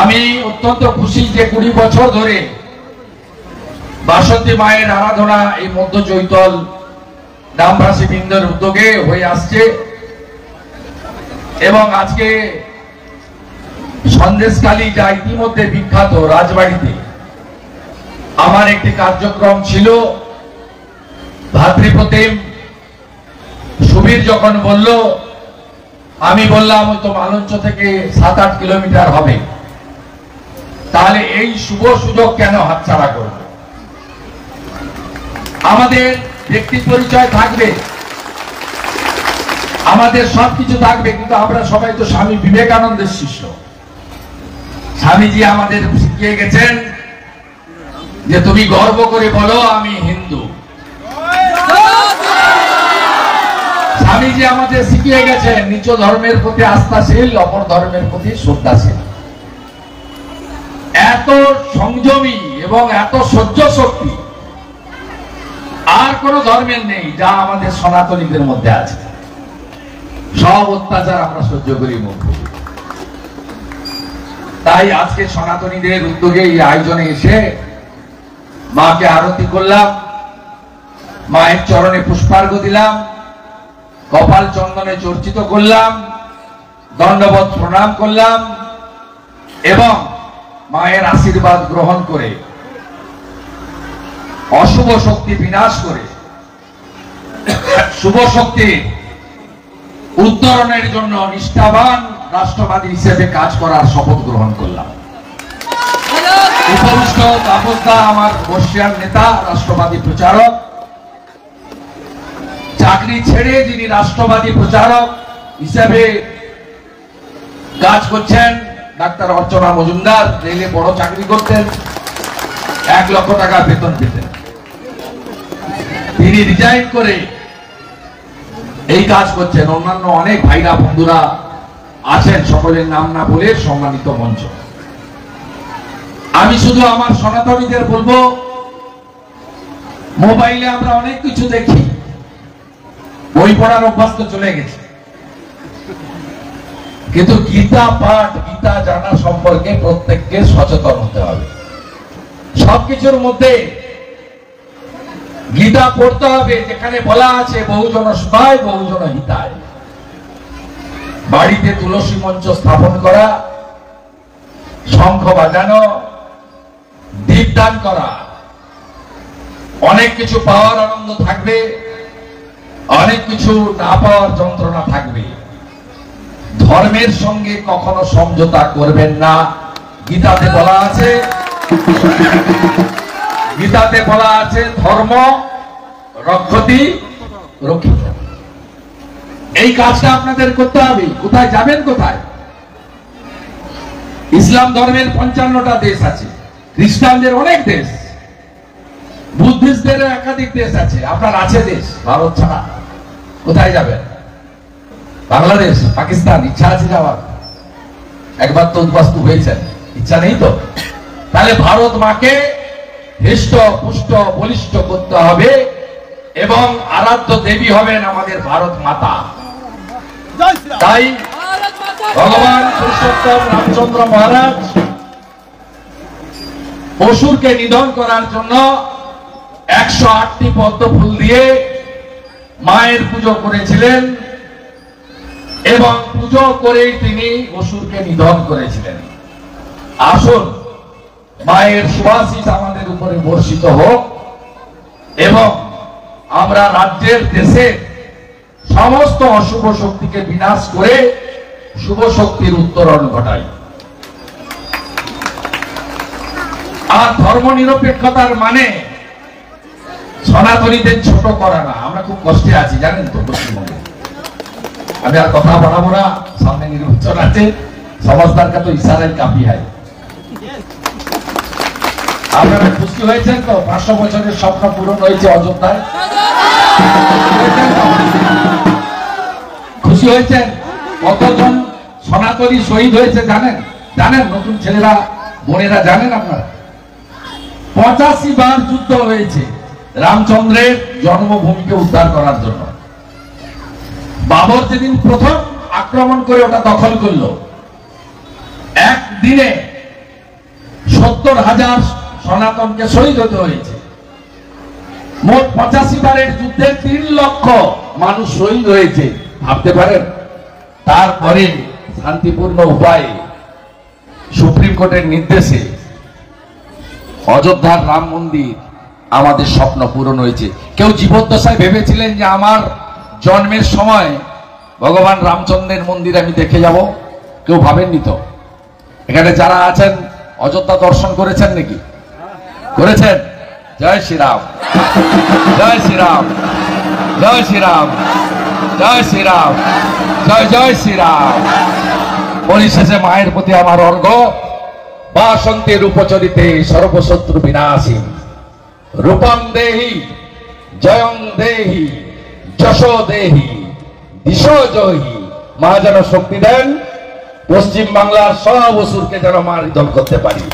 আমি অত্যন্ত খুশি যে 20 বছর ধরে বাসন্তী মায়ের আরাধনা এই মধ্য চৈতল গ্রামবাসী বৃন্দের উদ্যোগে হয়ে আসছে এবং আজকে সন্দেশখালী যা ইতিমধ্যে বিখ্যাত রাজবাড়িতে আমার একটি কার্যক্রম ছিল। ভাতৃপ্রতিম সুবীর যখন বলল, আমি বললাম ওই তো মালঞ্চ থেকে 7-8 কিলোমিটার হবে, তাহলে এই শুভ সুযোগ কেন হাতছাড়া করব? আমাদের ব্যক্তি পরিচয় থাকবে, আমাদের সবকিছু থাকবে, কিন্তু আমরা সবাই তো স্বামী বিবেকানন্দের শিষ্য। স্বামীজি আমাদের শিখিয়ে গেছেন যে তুমি গর্ব করে বলো আমি হিন্দু। স্বামীজি আমাদের শিখিয়ে গেছেন নিজ ধর্মের প্রতি আস্থাশীল, অপর ধর্মের প্রতি শ্রদ্ধাশীল। এত সংযমী এবং এত সহ্য শক্তি আর কোন ধর্মের নেই যা আমাদের সনাতনীদের মধ্যে আছে। সব অত্যাচার আমরা সহ্য করি মুখ। তাই আজকে সনাতনীদের উদ্যোগে এই আয়োজনে এসে মাকে আরতি করলাম, মায়ের চরণে পুষ্পার্ঘ দিলাম, কপাল চন্দনে চর্চিত করলাম, দণ্ডবত প্রণাম করলাম এবং মায়ের আশীর্বাদ গ্রহণ করে অশুভ শক্তি বিনাশ করে শুভ শক্তি উত্তরণের জন্য নিষ্ঠাবান রাষ্ট্রবাদী হিসেবে কাজ করার শপথ গ্রহণ করলাম। উপবিষ্ট তাপসদা আমার বর্ষিয়ান নেতা, রাষ্ট্রবাদী প্রচারক, চাকরি ছেড়ে যিনি রাষ্ট্রবাদী প্রচারক হিসেবে কাজ করছেন। ডাক্তার অর্চনা মজুমদার রেলে বড় চাকরি করতেন, 1 লক্ষ টাকা বেতন পেতেন। তিনি রিজাইন করে এই কাজ করছেন। অন্যান্য অনেক ভাইরা বন্ধুরা আছেন, সকলের নাম না বলে সম্মানিত মঞ্চ। আমি শুধু আমার সনাতনীদের বলবো, মোবাইলে আমরা অনেক কিছু দেখি, বই পড়ার অভ্যাস তো চলে গেছে, কিন্তু গীতা পাঠ, গীতা জানা সম্পর্কে প্রত্যেককে সচেতন হতে হবে। সবকিছুর মধ্যে গীতা পড়তে হবে, যেখানে বলা আছে বহুজন সুখায় বহুজন হিতায়। বাড়িতে তুলসী মঞ্চ স্থাপন করা, শঙ্খ বাজানো, দীপদান করা, অনেক কিছু পাওয়ার আনন্দ থাকবে, অনেক কিছু না পাওয়ার যন্ত্রণা থাকবে। ধর্মের সঙ্গে কখনো সমঝোতা করবেন না। গীতাতে বলা আছে, গীতাতে বলা আছে ধর্ম রক্ষতি রক্ষিত। এই কাজটা আপনাদের করতে হবে। কোথায় যাবেন? কোথায়? ইসলাম ধর্মের 55টা দেশ আছে, খ্রিস্টানদের অনেক দেশ, বুদ্ধিস্টদের একাধিক দেশ আছে। আপনার আছে দেশ ভারত ছাড়া? কোথায় যাবেন? বাংলাদেশ, পাকিস্তান? ইচ্ছা আছে যাওয়ার? একবার তো উদ্বাস্তু হয়েছেন, ইচ্ছা নেই তো? তাহলে ভারত মাকে হৃষ্ট পুষ্ট বলিষ্ঠ করতে হবে এবং আরাধ্য দেবী হবেন আমাদের ভারত মাতা। তাই ভগবান পুরুষোত্তম রামচন্দ্র মহারাজ অসুরকে নিধন করার জন্য 108টি পদ্ম ফুল দিয়ে মায়ের পুজো করেছিলেন এবং পুজো করেই তিনি অসুরকে নিধন করেছিলেন। আসুন মায়ের সুবাসিস আমাদের উপরে বর্ষিত হোক এবং আমরা রাজ্যের দেশে সমস্ত অশুভ শক্তিকে বিনাশ করে শুভ শক্তির উত্তরণ ঘটাই। আর ধর্ম নিরপেক্ষতার মানে সনাতনীদের ছোট করা না। আমরা খুব কষ্টে আছি জানেন তো পশ্চিমবঙ্গে। আমি আর কথা বাড়াবো না, সামনে নির্বাচন আছে, সমঝদার কা তো ইশারায় কাফি হয়। আপনারা খুশি হয়েছেন তো? 500 বছরের স্বপ্ন পূরণ হয়েছে অযোধ্যায়। খুশি হয়েছেন? কতজন সনাতনী শহীদ হয়েছে জানেন? জানেন? নতুন ছেলেরা বোনেরা জানেন আপনারা? 85 বার যুদ্ধ হয়েছে রামচন্দ্রের জন্মভূমিকে উদ্ধার করার জন্য। বাবর যেদিন প্রথম আক্রমণ করে ওটা দখল করলো, একদিনে 70,000 সনাতনকে শহীদ হতে হয়েছে। মোট 85 বারের যুদ্ধে 3 লক্ষ মানুষ শহীদ হয়েছে, ভাবতে পারেন। তারপরে শান্তিপূর্ণ উপায়ে সুপ্রিম কোর্টের নির্দেশে অযোধ্যার রাম মন্দির আমাদের স্বপ্ন পূরণ হয়েছে। কেউ জীবদ্দশায় ভেবেছিলেন যে আমার জন্মের সময় ভগবান রামচন্দ্রের মন্দির আমি দেখে যাব? কেউ ভাবেননি তো। এখানে যারা আছেন অযোধ্যা দর্শন করেছেন নাকি? করেছেন? জয় শ্রীরাম, জয় শ্রীরাম, জয় শ্রীরাম, জয় শ্রীরাম, জয় জয় শ্রীরাম। পরিশেষে মায়ের প্রতি আমার অর্ঘ্য। বাসন্তে রূপচরিতে সর্বশত্রু বিনাশী, রূপম দেহি জয়ং দেহি যশো দেহি দিশো জয়ী। মা যেন শক্তি দেন, পশ্চিম বাংলার সব অসুরকে যেন মার দল করতে পারি।